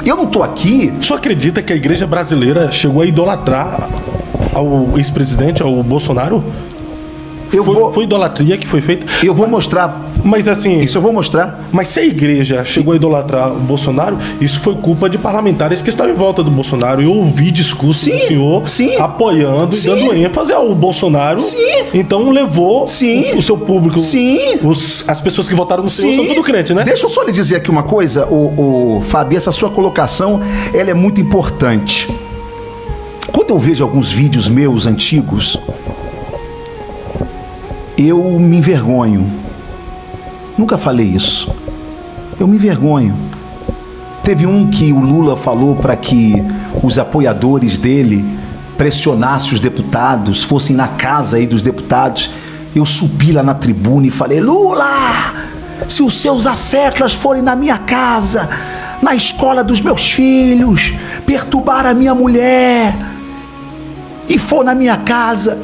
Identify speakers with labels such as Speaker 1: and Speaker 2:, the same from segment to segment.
Speaker 1: Eu não estou aqui...
Speaker 2: O senhor acredita que a igreja brasileira chegou a idolatrar ao ex-presidente, ao Bolsonaro? Foi idolatria que foi feita?
Speaker 1: Eu vou mostrar.
Speaker 2: Mas assim...
Speaker 1: Isso eu vou mostrar.
Speaker 2: Mas se a igreja chegou a idolatrar o Bolsonaro, isso foi culpa de parlamentares que estavam em volta do Bolsonaro. Eu ouvi discurso do senhor apoiando e dando ênfase ao Bolsonaro. Então levou o seu público. As pessoas que votaram no senhor são tudo crente, né?
Speaker 1: Deixa eu só lhe dizer aqui uma coisa, Fábio, essa sua colocação, ela é muito importante. Quando eu vejo alguns vídeos meus antigos, eu me envergonho. Nunca falei isso. Eu me envergonho. Teve um que o Lula falou para que os apoiadores dele pressionassem os deputados, fossem na casa aí dos deputados. Eu subi lá na tribuna e falei: Lula, se os seus asseclas forem na minha casa, na escola dos meus filhos, perturbar a minha mulher e for na minha casa,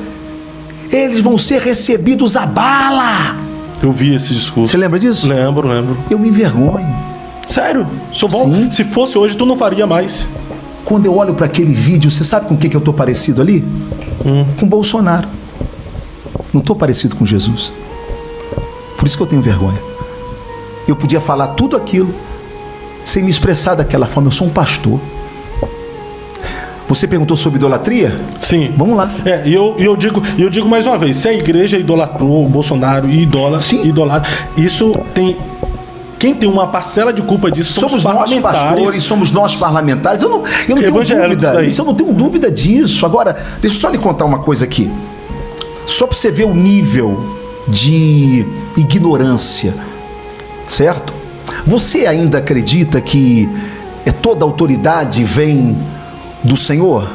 Speaker 1: eles vão ser recebidos a bala.
Speaker 2: Eu vi esse discurso.
Speaker 1: Você lembra disso?
Speaker 2: Lembro.
Speaker 1: Eu me envergonho.
Speaker 2: Sério? Se fosse hoje, tu não faria mais.
Speaker 1: Quando eu olho para aquele vídeo, você sabe com o que eu tô parecido ali? Com Bolsonaro. Não tô parecido com Jesus. Por isso que eu tenho vergonha. Eu podia falar tudo aquilo sem me expressar daquela forma. Eu sou um pastor. Você perguntou sobre idolatria?
Speaker 2: Sim.
Speaker 1: Vamos lá.
Speaker 2: E eu digo mais uma vez, se a igreja idolatrou o Bolsonaro e idolatra, isso tem... Quem tem uma parcela de culpa disso somos
Speaker 1: nós pastores, somos nós parlamentares. Eu não tenho dúvida. Isso eu não tenho dúvida disso. Agora, deixa eu só lhe contar uma coisa aqui. Só para você ver o nível de ignorância, certo? Você ainda acredita que toda autoridade vem do Senhor?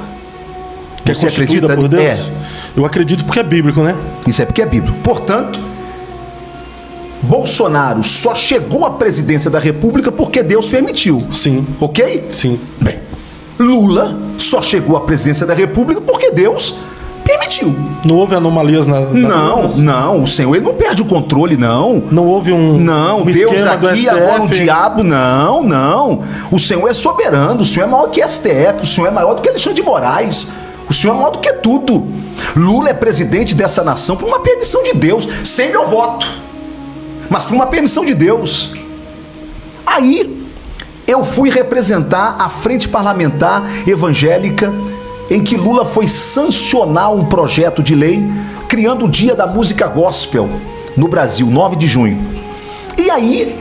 Speaker 2: Você acredita por Deus? Eu acredito porque é bíblico, né?
Speaker 1: Isso é porque é bíblico. Portanto, Bolsonaro só chegou à presidência da República porque Deus permitiu.
Speaker 2: Sim.
Speaker 1: Ok?
Speaker 2: Sim.
Speaker 1: Bem, Lula só chegou à presidência da República porque Deus permitiu.
Speaker 2: Não houve anomalias na
Speaker 1: Não, o Senhor, ele não perde o controle, não.
Speaker 2: Não houve um
Speaker 1: Deus aqui, agora o diabo, não. O Senhor é soberano, o Senhor é maior que STF, o Senhor é maior do que Alexandre de Moraes, o Senhor é maior do que tudo. Lula é presidente dessa nação por uma permissão de Deus, sem meu voto, mas por uma permissão de Deus. Aí, eu fui representar a Frente Parlamentar Evangélica, em que Lula foi sancionar um projeto de lei criando o Dia da Música Gospel no Brasil, 9 de junho. E aí,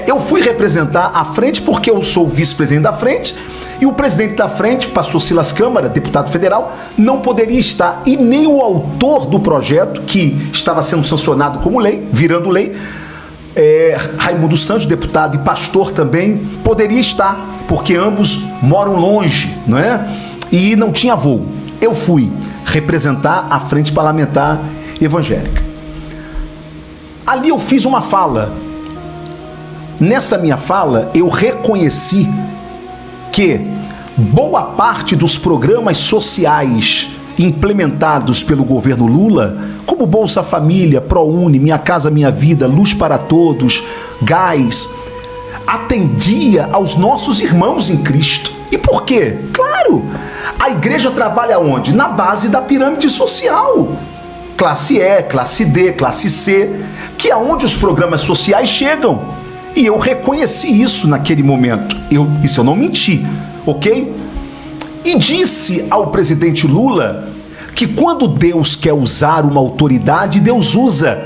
Speaker 1: eu fui representar a frente porque eu sou vice-presidente da frente e o presidente da frente, pastor Silas Câmara, deputado federal, não poderia estar. E nem o autor do projeto, que estava sendo sancionado como lei, virando lei, Raimundo Santos, deputado e pastor também, poderia estar, porque ambos moram longe, não é? E não tinha voo. Eu fui representar a Frente Parlamentar Evangélica. Ali eu fiz uma fala. Nessa minha fala, eu reconheci que boa parte dos programas sociais implementados pelo governo Lula, como Bolsa Família, ProUni, Minha Casa Minha Vida, Luz para Todos, Gás, atendia aos nossos irmãos em Cristo. E por quê? Claro, a igreja trabalha onde? Na base da pirâmide social. Classe E, classe D, classe C, que é onde os programas sociais chegam. E eu reconheci isso naquele momento. Isso eu não menti, ok? E disse ao presidente Lula que quando Deus quer usar uma autoridade, Deus usa.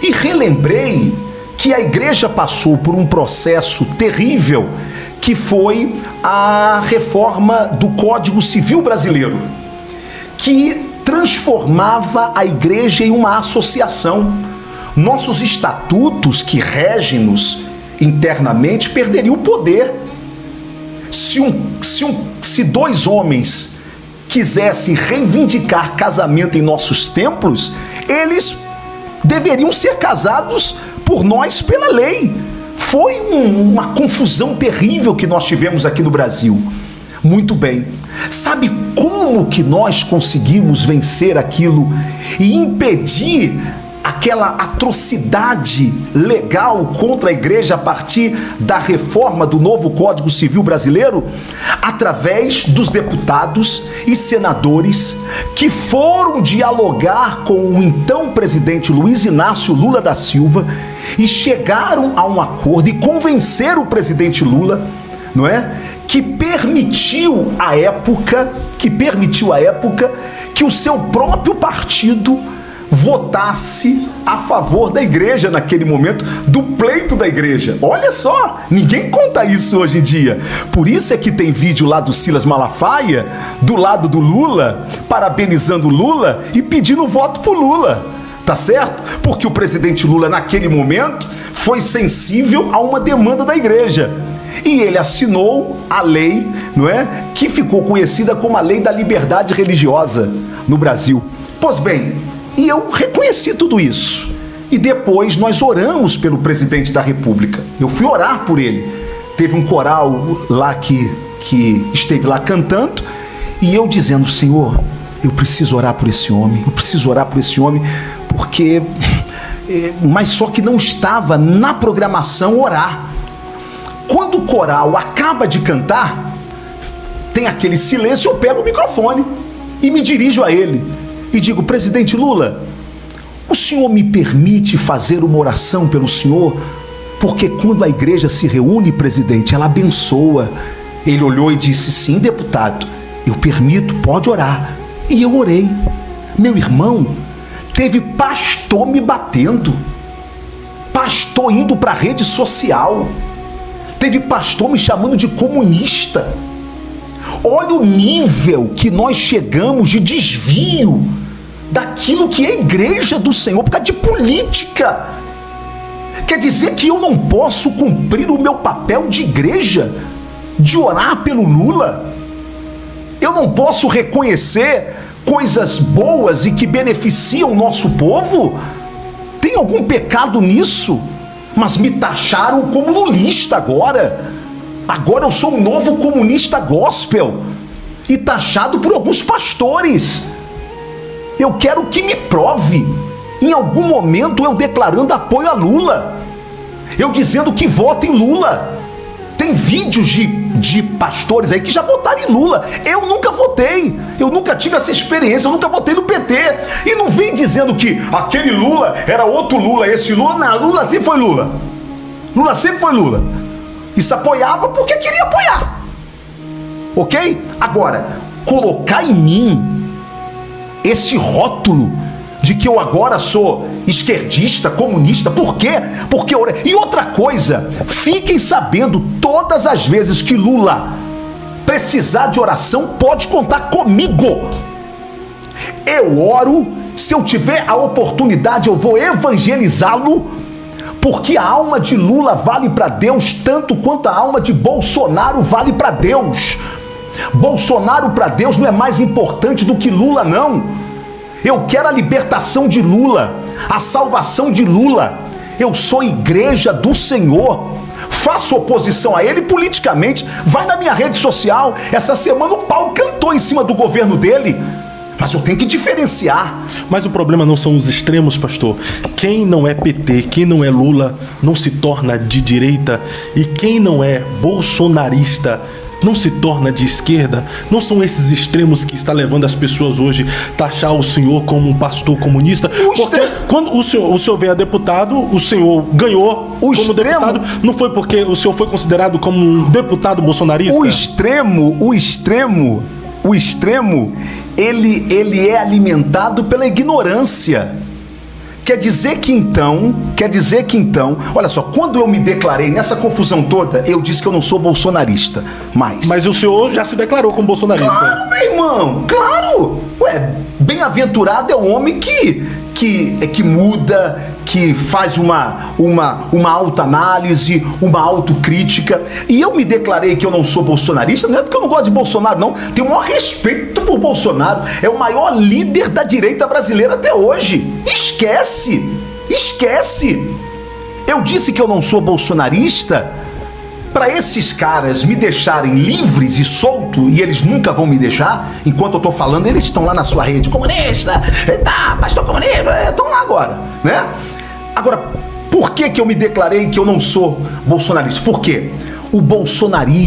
Speaker 1: E relembrei que a igreja passou por um processo terrível, que foi a reforma do Código Civil Brasileiro, que transformava a igreja em uma associação. Nossos estatutos que regem-nos internamente perderiam o poder. Se dois homens quisessem reivindicar casamento em nossos templos, eles deveriam ser casados por nós pela lei. Foi uma confusão terrível que nós tivemos aqui no Brasil. Muito bem. Sabe como que nós conseguimos vencer aquilo e impedir a aquela atrocidade legal contra a igreja a partir da reforma do novo Código Civil brasileiro, através dos deputados e senadores que foram dialogar com o então presidente Luiz Inácio Lula da Silva e chegaram a um acordo e convenceram o presidente Lula, não é? Que permitiu à época que o seu próprio partido votasse a favor da igreja naquele momento, do pleito da igreja. Olha só, ninguém conta isso hoje em dia. Por isso é que tem vídeo lá do Silas Malafaia, do lado do Lula, parabenizando o Lula e pedindo voto pro Lula. Tá certo? Porque o presidente Lula, naquele momento, foi sensível a uma demanda da igreja. E ele assinou a lei, não é? Que ficou conhecida como a Lei da Liberdade Religiosa no Brasil. Pois bem, e eu reconheci tudo isso. E depois nós oramos pelo presidente da República. Eu fui orar por ele. Teve um coral lá que esteve lá cantando, e eu dizendo: Senhor, eu preciso orar por esse homem, porque... Mas só que não estava na programação orar. Quando o coral acaba de cantar, tem aquele silêncio, eu pego o microfone e me dirijo a ele e digo: presidente Lula, o senhor me permite fazer uma oração pelo senhor? Porque quando a igreja se reúne, presidente, ela abençoa. Ele olhou e disse: sim, deputado, eu permito, pode orar. E eu orei. Meu irmão, teve pastor me batendo, pastor indo para a rede social, teve pastor me chamando de comunista. Olha o nível que nós chegamos de desvio daquilo que é a igreja do Senhor, por causa de política. Quer dizer que eu não posso cumprir o meu papel de igreja, de orar pelo Lula? Eu não posso reconhecer coisas boas e que beneficiam o nosso povo? Tem algum pecado nisso? Mas me taxaram como lulista agora. Agora eu sou um novo comunista gospel e taxado por alguns pastores. Eu quero que me prove, em algum momento, eu declarando apoio a Lula, eu dizendo que voto em Lula. Tem vídeos de pastores aí que já votaram em Lula. Eu nunca votei, eu nunca tive essa experiência, eu nunca votei no PT. E não vem dizendo que aquele Lula era outro Lula, esse Lula. Não, Lula sempre foi Lula. Lula sempre foi Lula. E se apoiava porque queria apoiar. Ok? Agora, colocar em mim esse rótulo de que eu agora sou esquerdista, comunista, por quê? Porque... E outra coisa, fiquem sabendo, todas as vezes que Lula precisar de oração, pode contar comigo. Eu oro, se eu tiver a oportunidade, eu vou evangelizá-lo, porque a alma de Lula vale para Deus tanto quanto a alma de Bolsonaro vale para Deus. Bolsonaro para Deus não é mais importante do que Lula, não. Eu quero a libertação de Lula, a salvação de Lula. Eu sou igreja do Senhor. Faço oposição a ele politicamente. Vai na minha rede social. Essa semana o pau cantou em cima do governo dele. Mas eu tenho que diferenciar.
Speaker 2: Mas o problema não são os extremos, pastor. Quem não é PT, quem não é Lula, não se torna de direita. E quem não é bolsonarista não se torna de esquerda. Não são esses extremos que está levando as pessoas hoje a taxar o senhor como um pastor comunista. Porque quando o senhor veio a deputado, o senhor ganhou como deputado. Não foi porque o senhor foi considerado como um deputado bolsonarista?
Speaker 1: O extremo, ele é alimentado pela ignorância. Quer dizer que então, olha só, quando eu me declarei nessa confusão toda, eu disse que eu não sou bolsonarista,
Speaker 2: Mas o senhor já se declarou como bolsonarista.
Speaker 1: Claro, meu irmão, claro! Ué, bem-aventurado é o homem que muda, que faz uma autoanálise, uma autocrítica. E eu me declarei que eu não sou bolsonarista, não é porque eu não gosto de Bolsonaro, não. Tenho o maior respeito por Bolsonaro. É o maior líder da direita brasileira até hoje. Esquece! Eu disse que eu não sou bolsonarista Para esses caras me deixarem livres e solto, e eles nunca vão me deixar, enquanto eu tô falando, eles estão lá na sua rede, comunista, tá, pastor comunista, estão lá agora, né? Agora, por que eu me declarei que eu não sou bolsonarista? Por quê? O bolsonarismo